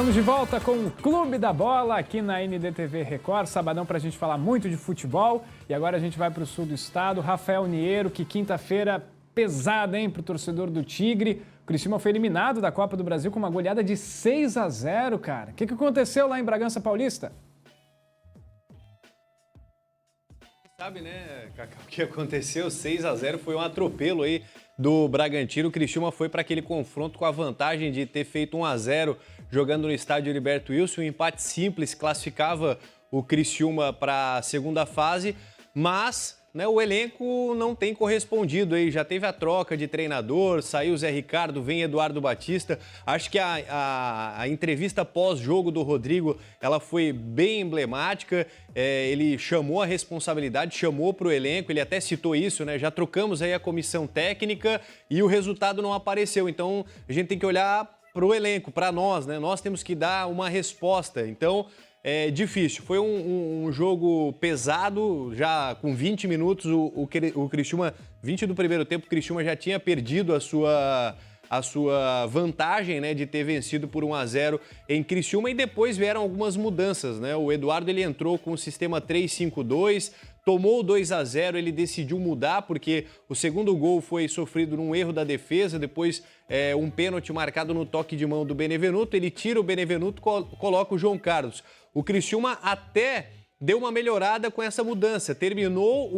Estamos de volta com o Clube da Bola aqui na NDTV Record, sabadão para a gente falar muito de futebol. E agora a gente vai para o sul do estado. Rafael Niero, que quinta-feira pesada, hein, para o torcedor do Tigre. O Criciúma foi eliminado da Copa do Brasil com uma goleada de 6-0, cara. O que aconteceu lá em Bragança Paulista? Sabe, né, Cacau, o que aconteceu? 6-0 foi um atropelo aí do Bragantino. O Criciúma foi para aquele confronto com a vantagem de ter feito 1-0 jogando no estádio Heriberto Wilson. Um empate simples classificava o Criciúma para a segunda fase, mas o elenco não tem correspondido aí. Já teve a troca de treinador, saiu o Zé Ricardo, vem Eduardo Batista. Acho que a entrevista pós-jogo do Rodrigo, ela foi bem emblemática. Ele chamou a responsabilidade, chamou para o elenco, ele até citou isso, né? Já trocamos aí a comissão técnica e o resultado não apareceu. Então a gente tem que olhar para o elenco, para nós, né? Nós temos que dar uma resposta. Então é difícil. Foi um jogo pesado, já com 20 minutos, o Criciúma, 20 do primeiro tempo, o Criciúma já tinha perdido a sua vantagem, né, de ter vencido por 1-0 em Criciúma, e depois vieram algumas mudanças, né? O Eduardo, ele entrou com o sistema 3-5-2, tomou o 2-0, ele decidiu mudar porque o segundo gol foi sofrido num erro da defesa, depois um pênalti marcado no toque de mão do Benevenuto, ele tira o Benevenuto, coloca o João Carlos. O Criciúma até deu uma melhorada com essa mudança, terminou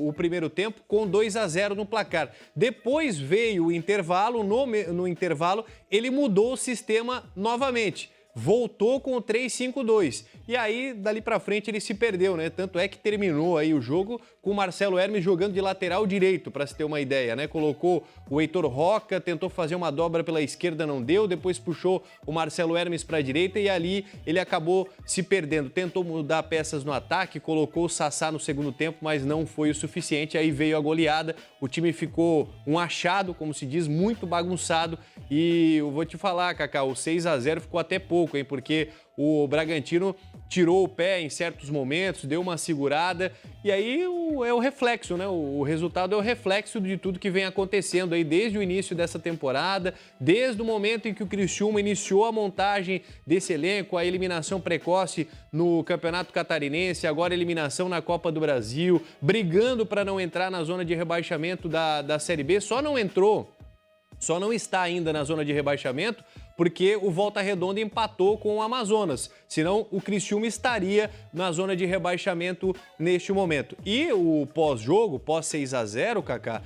o primeiro tempo com 2-0 no placar. Depois veio o intervalo, no intervalo ele mudou o sistema novamente. Voltou com o 3-5-2. E aí, dali pra frente, ele se perdeu, né? Tanto é que terminou aí o jogo com o Marcelo Hermes jogando de lateral direito, para se ter uma ideia, né? Colocou o Heitor Roca, tentou fazer uma dobra pela esquerda, não deu, depois puxou o Marcelo Hermes para a direita e ali ele acabou se perdendo. Tentou mudar peças no ataque, colocou o Sassá no segundo tempo, mas não foi o suficiente. Aí veio a goleada, o time ficou um achado, como se diz, muito bagunçado. E eu vou te falar, Cacau, o 6-0 ficou até pouco, hein? Porque o Bragantino tirou o pé em certos momentos, deu uma segurada, e aí é o reflexo, né? O resultado é o reflexo de tudo que vem acontecendo aí desde o início dessa temporada, desde o momento em que o Criciúma iniciou a montagem desse elenco, a eliminação precoce no Campeonato Catarinense, agora a eliminação na Copa do Brasil, brigando para não entrar na zona de rebaixamento da Série B, só não está ainda na zona de rebaixamento porque o Volta Redonda empatou com o Amazonas. Senão, o Criciúma estaria na zona de rebaixamento neste momento. E o pós-jogo, pós 6-0, Kaká,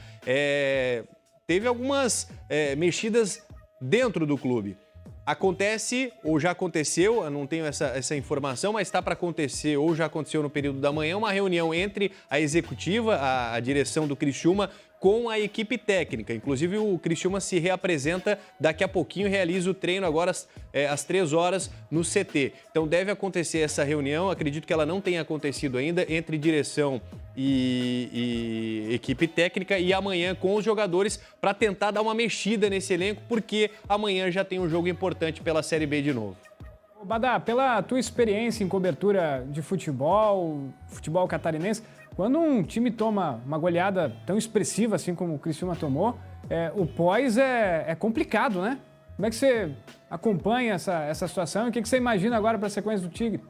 teve algumas mexidas dentro do clube. Acontece, ou já aconteceu, eu não tenho essa informação, mas está para acontecer, ou já aconteceu no período da manhã, uma reunião entre a executiva, a direção do Criciúma, com a equipe técnica. Inclusive, o Criciúma se reapresenta daqui a pouquinho, realiza o treino agora às 3 horas no CT. Então, deve acontecer essa reunião, acredito que ela não tenha acontecido ainda, entre direção e equipe técnica, e amanhã com os jogadores para tentar dar uma mexida nesse elenco, porque amanhã já tem um jogo importante pela Série B de novo. Badá, pela tua experiência em cobertura de futebol catarinense, quando um time toma uma goleada tão expressiva assim como o Criciúma tomou, o pós é complicado, né? Como é que você acompanha essa situação e o que você imagina agora para a sequência do Tigre?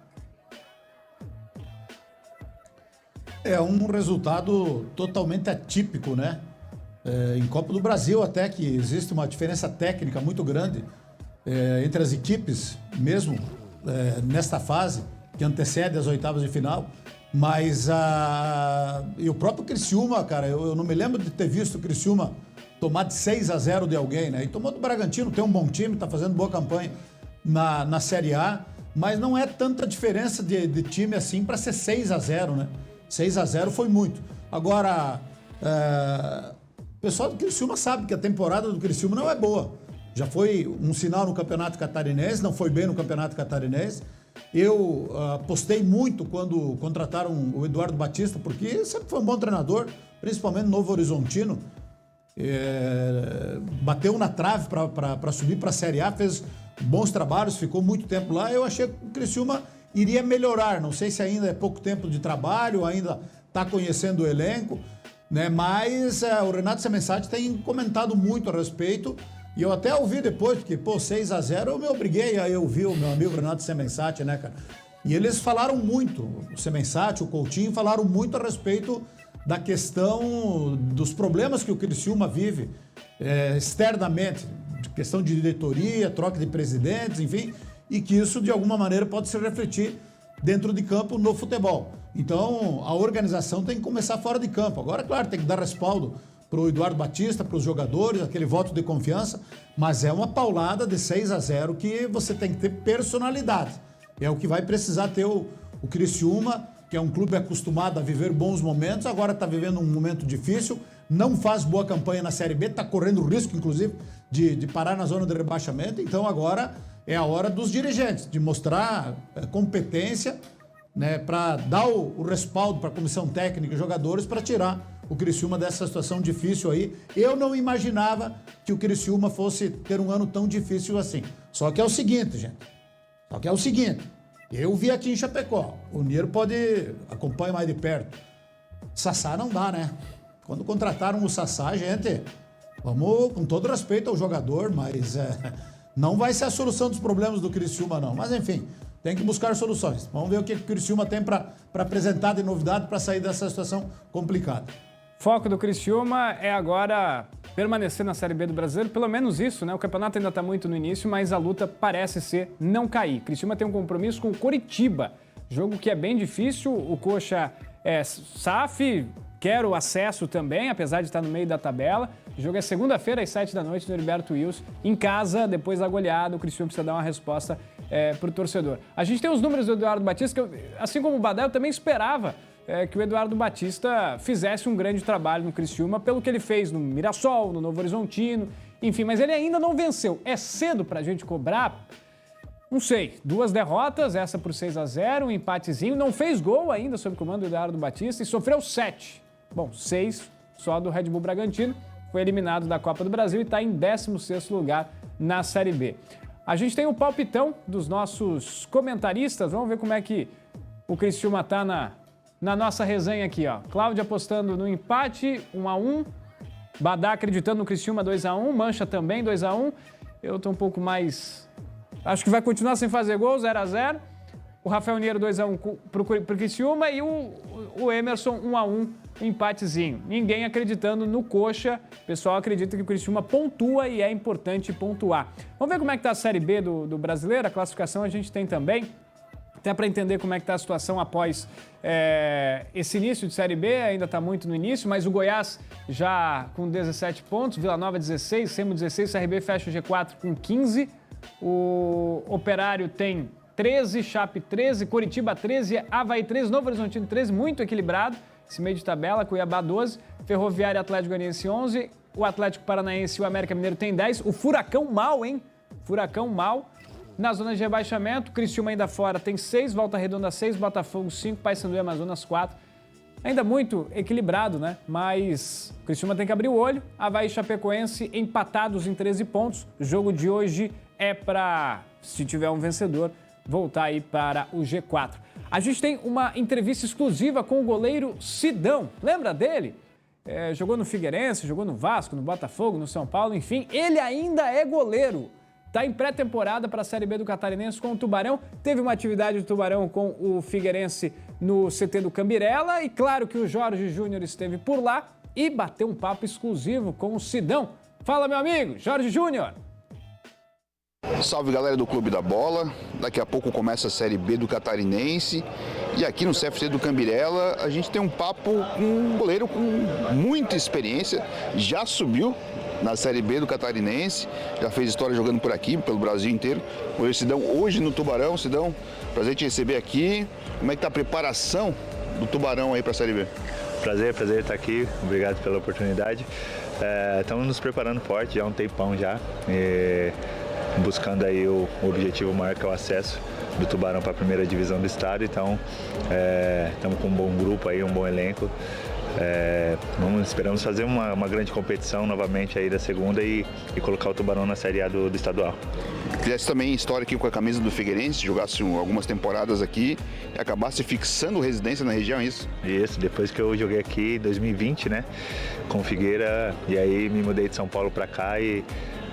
É um resultado totalmente atípico, né? Em Copa do Brasil até que existe uma diferença técnica muito grande entre as equipes, mesmo nesta fase que antecede as oitavas de final. Mas e o próprio Criciúma, cara, eu não me lembro de ter visto o Criciúma tomar de 6-0 de alguém, né? E tomou do Bragantino, tem um bom time, tá fazendo boa campanha na Série A, mas não é tanta diferença de time assim para ser 6-0, né? 6-0 foi muito. Agora, o pessoal do Criciúma sabe que a temporada do Criciúma não é boa. Já foi um sinal no Campeonato Catarinense, não foi bem no Campeonato Catarinense. Eu apostei muito quando contrataram o Eduardo Batista, porque sempre foi um bom treinador, principalmente no Novo Horizontino. Bateu na trave para subir para a Série A, fez bons trabalhos, ficou muito tempo lá. Eu achei que o Criciúma iria melhorar. Não sei se ainda é pouco tempo de trabalho, ainda está conhecendo o elenco, né? Mas o Renato Semensati tem comentado muito a respeito E eu até ouvi depois, porque, 6-0 eu me obriguei a ouvir o meu amigo Renato Semensati, né, cara? E eles falaram muito, o Semensati, o Coutinho, falaram muito a respeito da questão dos problemas que o Criciúma vive externamente, de questão de diretoria, troca de presidentes, enfim, e que isso, de alguma maneira, pode se refletir dentro de campo no futebol. Então, a organização tem que começar fora de campo. Agora, claro, tem que dar respaldo para o Eduardo Batista, para os jogadores, aquele voto de confiança, mas é uma paulada de 6-0 que você tem que ter personalidade. É o que vai precisar ter o Criciúma, que é um clube acostumado a viver bons momentos, agora está vivendo um momento difícil, não faz boa campanha na Série B, está correndo risco, inclusive, de parar na zona de rebaixamento. Então, agora é a hora dos dirigentes, de mostrar competência, né, para dar o respaldo para a comissão técnica e jogadores para tirar o Criciúma dessa situação difícil aí. Eu não imaginava que o Criciúma fosse ter um ano tão difícil assim. Só que é o seguinte, gente. Eu vi aqui em Chapecó. O Niero pode acompanhar mais de perto. Sassá não dá, né? Quando contrataram o Sassá, gente, vamos com todo respeito ao jogador, mas não vai ser a solução dos problemas do Criciúma, não. Mas enfim, tem que buscar soluções. Vamos ver o que o Criciúma tem para apresentar de novidade para sair dessa situação complicada. Foco do Criciúma é agora permanecer na Série B do Brasileiro, pelo menos isso, né? O campeonato ainda está muito no início, mas a luta parece ser não cair. Criciúma tem um compromisso com o Coritiba, jogo que é bem difícil. O Coxa é SAF, quer o acesso também, apesar de estar no meio da tabela. O jogo é segunda-feira às 7 da noite no Heriberto Wilson, em casa, depois da goleada. O Criciúma precisa dar uma resposta para o torcedor. A gente tem os números do Eduardo Batista, que assim como o Badal, eu também esperava que o Eduardo Batista fizesse um grande trabalho no Criciúma, pelo que ele fez no Mirassol, no Novo Horizontino, enfim, mas ele ainda não venceu. É cedo para a gente cobrar? Não sei. 2 derrotas, essa por 6-0, um empatezinho, não fez gol ainda sob o comando do Eduardo Batista e sofreu 7. Bom, 6 só do Red Bull Bragantino, foi eliminado da Copa do Brasil e está em 16º lugar na Série B. A gente tem o palpitão dos nossos comentaristas, vamos ver como é que o Criciúma está na nossa resenha aqui, ó. Cláudia apostando no empate, 1-1. Badá acreditando no Criciúma, 2-1. Mancha também, 2-1. Eu tô um pouco mais... Acho que vai continuar sem fazer gol, 0-0. O Rafael Niero, 2-1 pro Criciúma. E o Emerson, 1-1, empatezinho. Ninguém acreditando no Coxa. O pessoal acredita que o Criciúma pontua e é importante pontuar. Vamos ver como é que tá a Série B do Brasileiro. A classificação a gente tem também. Até para entender como é que está a situação após esse início de Série B, ainda está muito no início, mas o Goiás já com 17 pontos, Vila Nova 16, Semo 16, CRB fecha o G4 com 15, o Operário tem 13, Chape 13, Coritiba 13, Avaí 13, Novo Horizontino 13, muito equilibrado, esse meio de tabela, Cuiabá 12, Ferroviária e Atlético Goianiense 11, o Atlético Paranaense e o América Mineiro tem 10, o Furacão mal, hein? Furacão mal. Na zona de rebaixamento, Criciúma ainda fora tem 6, Volta Redonda 6, Botafogo 5, Paysandu e Amazonas 4. Ainda muito equilibrado, né? Mas o Criciúma tem que abrir o olho. Avaí e Chapecoense empatados em 13 pontos. O jogo de hoje é para, se tiver um vencedor, voltar aí para o G4. A gente tem uma entrevista exclusiva com o goleiro Sidão. Lembra dele? Jogou no Figueirense, jogou no Vasco, no Botafogo, no São Paulo, enfim. Ele ainda é goleiro. Está em pré-temporada para a Série B do Catarinense com o Tubarão. Teve uma atividade do Tubarão com o Figueirense no CT do Cambirela. E claro que o Jorge Júnior esteve por lá e bateu um papo exclusivo com o Sidão. Fala, meu amigo, Jorge Júnior. Salve, galera do Clube da Bola. Daqui a pouco começa a Série B do Catarinense. E aqui no CFC do Cambirela a gente tem um papo com um goleiro com muita experiência. Já subiu na Série B do Catarinense, já fez história jogando por aqui, pelo Brasil inteiro. O Sidão hoje no Tubarão. Sidão, prazer te receber aqui. Como é que tá a preparação do Tubarão aí para a Série B? Prazer estar aqui, obrigado pela oportunidade. Estamos nos preparando forte já há um tempão já, buscando aí o objetivo maior que é o acesso do Tubarão para a primeira divisão do estado. Então estamos com um bom grupo aí, um bom elenco. Esperamos fazer uma grande competição novamente aí da segunda e colocar o Tubarão na Série A do estadual. Fizesse também história aqui com a camisa do Figueirense, jogasse algumas temporadas aqui e acabasse fixando residência na região, é isso? Isso, depois que eu joguei aqui em 2020, né, com o Figueira, e aí me mudei de São Paulo para cá e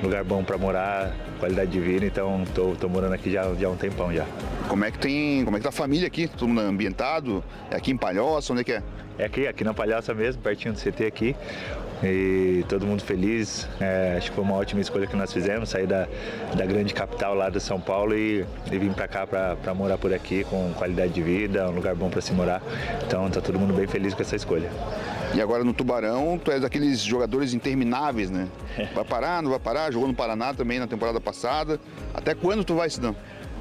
lugar bom para morar, qualidade de vida, então tô morando aqui já há um tempão já. Como é que tá a família aqui? Todo mundo ambientado? É aqui em Palhoça? Onde é que é? É aqui na Palhoça mesmo, pertinho do CT aqui. E todo mundo feliz. Acho que foi uma ótima escolha que nós fizemos, sair da grande capital lá de São Paulo e vir para cá para morar por aqui com qualidade de vida, um lugar bom para se morar. Então tá todo mundo bem feliz com essa escolha. E agora no Tubarão, tu és daqueles jogadores intermináveis, né? Vai parar, não vai parar? Jogou no Paraná também na temporada passada. Até quando tu vai, Sidão?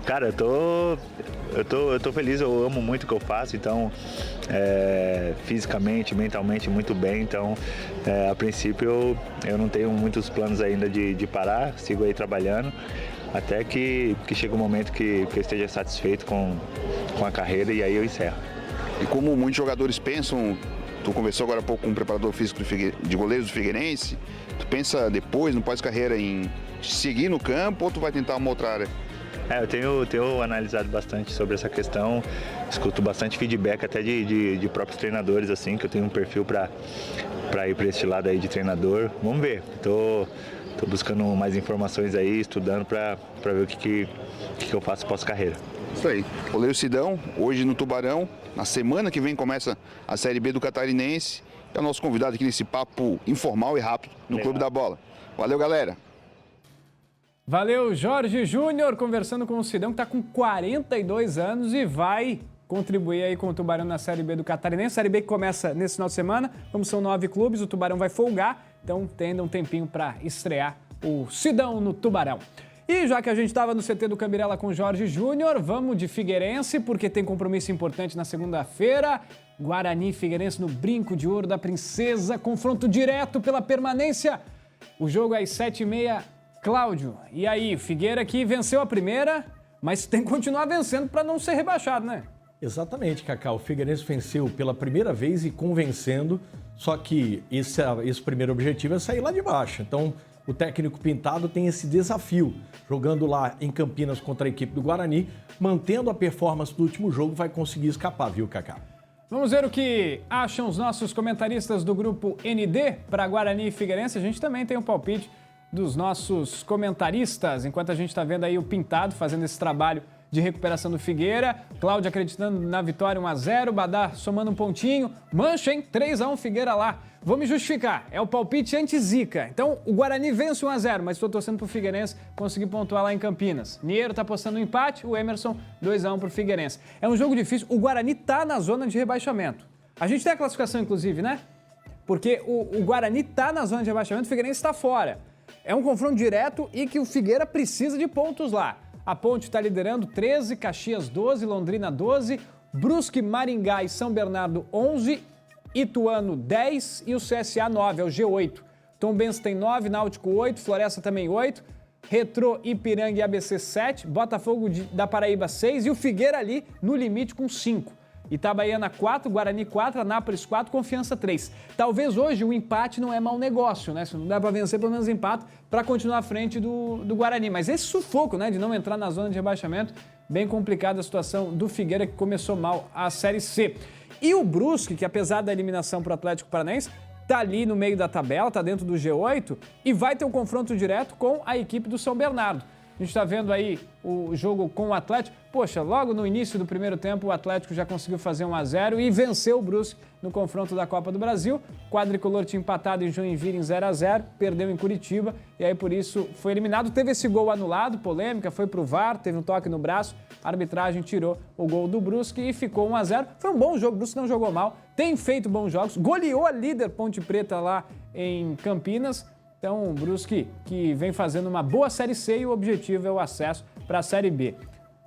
Cara, eu tô feliz, eu amo muito o que eu faço, então fisicamente, mentalmente muito bem, então a princípio eu não tenho muitos planos ainda de parar, sigo aí trabalhando, até que chega um momento que eu esteja satisfeito com a carreira e aí eu encerro. E como muitos jogadores pensam, tu conversou agora há pouco com o preparador físico de goleiros do Figueirense, tu pensa depois, no pós-carreira, em seguir no campo ou tu vai tentar uma outra área? Eu tenho analisado bastante sobre essa questão, escuto bastante feedback até de próprios treinadores, assim, que eu tenho um perfil para ir para esse lado aí de treinador. Vamos ver, tô buscando mais informações aí, estudando para ver o que eu faço pós-carreira. Isso aí. Goleiro Sidão, hoje no Tubarão, na semana que vem começa a Série B do Catarinense. É o nosso convidado aqui nesse papo informal e rápido no Clube da Bola. Valeu, galera! Valeu, Jorge Júnior, conversando com o Sidão, que está com 42 anos e vai contribuir aí com o Tubarão na Série B do Catarinense. Série B que começa nesse final de semana, como são 9 clubes, o Tubarão vai folgar, então tem ainda um tempinho para estrear o Sidão no Tubarão. E já que a gente estava no CT do Cambirela com o Jorge Júnior, vamos de Figueirense, porque tem compromisso importante na segunda-feira. Guarani e Figueirense no Brinco de Ouro da Princesa, confronto direto pela permanência. O jogo é às 7h30. Cláudio, e aí, Figueira que venceu a primeira, mas tem que continuar vencendo para não ser rebaixado, né? Exatamente, Cacau. O Figueirense venceu pela primeira vez e convencendo, só que esse primeiro objetivo é sair lá de baixo. Então, o técnico Pintado tem esse desafio, jogando lá em Campinas contra a equipe do Guarani, mantendo a performance do último jogo, vai conseguir escapar, viu, Cacau? Vamos ver o que acham os nossos comentaristas do grupo ND para Guarani e Figueirense. A gente também tem um palpite dos nossos comentaristas, enquanto a gente está vendo aí o Pintado fazendo esse trabalho de recuperação do Figueira, Cláudio acreditando na vitória 1-0, Badá somando um pontinho, Mancha, hein? 3-1 Figueira lá. Vou me justificar, é o palpite anti-zica. Então, o Guarani vence 1-0, mas estou torcendo pro Figueirense conseguir pontuar lá em Campinas. Niero tá apostando um empate, o Emerson 2-1 pro Figueirense. É um jogo difícil, o Guarani tá na zona de rebaixamento. A gente tem a classificação, inclusive, né? Porque o Guarani tá na zona de rebaixamento, o Figueirense está fora. É um confronto direto e que o Figueira precisa de pontos lá. A Ponte está liderando 13, Caxias 12, Londrina 12, Brusque, Maringá e São Bernardo 11, Ituano 10 e o CSA 9, é o G8. Tombense tem 9, Náutico 8, Floresta também 8, Retrô, Ipiranga e ABC 7, Botafogo da Paraíba 6 e o Figueira ali no limite com 5. Itabaiana 4, Guarani 4, Anápolis 4, Confiança 3. Talvez hoje o empate não é mau negócio, né? Se não dá para vencer, pelo menos empate para continuar à frente do Guarani. Mas esse sufoco, né, de não entrar na zona de rebaixamento, bem complicada a situação do Figueira, que começou mal a Série C. E o Brusque, que apesar da eliminação para o Atlético Paranaense, tá ali no meio da tabela, tá dentro do G8 e vai ter um confronto direto com a equipe do São Bernardo. A gente está vendo aí o jogo com o Atlético. Poxa, logo no início do primeiro tempo o Atlético já conseguiu fazer 1-0 e venceu o Brusque no confronto da Copa do Brasil. O quadricolor tinha empatado em Joinville em 0-0, perdeu em Curitiba e aí por isso foi eliminado. Teve esse gol anulado, polêmica, foi pro VAR, teve um toque no braço, a arbitragem tirou o gol do Brusque e ficou 1-0. Foi um bom jogo, o Brusque não jogou mal, tem feito bons jogos, goleou a líder Ponte Preta lá em Campinas. Então, o Brusque que vem fazendo uma boa Série C e o objetivo é o acesso para a Série B.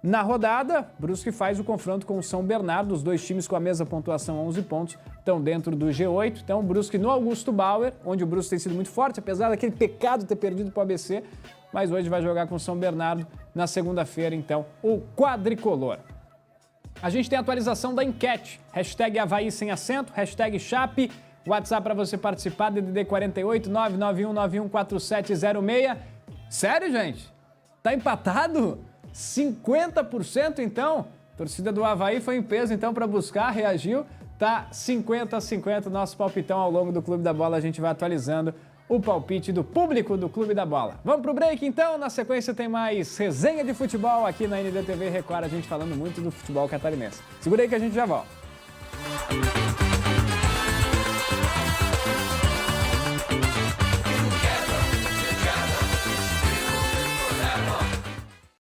Na rodada, Brusque faz o confronto com o São Bernardo, os dois times com a mesma pontuação, 11 pontos, estão dentro do G8. Então, o Brusque no Augusto Bauer, onde o Brusque tem sido muito forte, apesar daquele pecado ter perdido para o ABC, mas hoje vai jogar com o São Bernardo na segunda-feira, então, o quadricolor. A gente tem a atualização da enquete, hashtag Avaí sem acento, hashtag Chape, WhatsApp para você participar, DDD 48 99191 4706. Sério, gente? Tá empatado? 50% então? A torcida do Avaí foi em peso então para buscar, reagiu. Tá 50-50 nosso palpitão ao longo do Clube da Bola, a gente vai atualizando o palpite do público do Clube da Bola. Vamos pro break então, na sequência tem mais resenha de futebol aqui na NDTV Record, a gente falando muito do futebol catarinense. Segura aí que a gente já volta.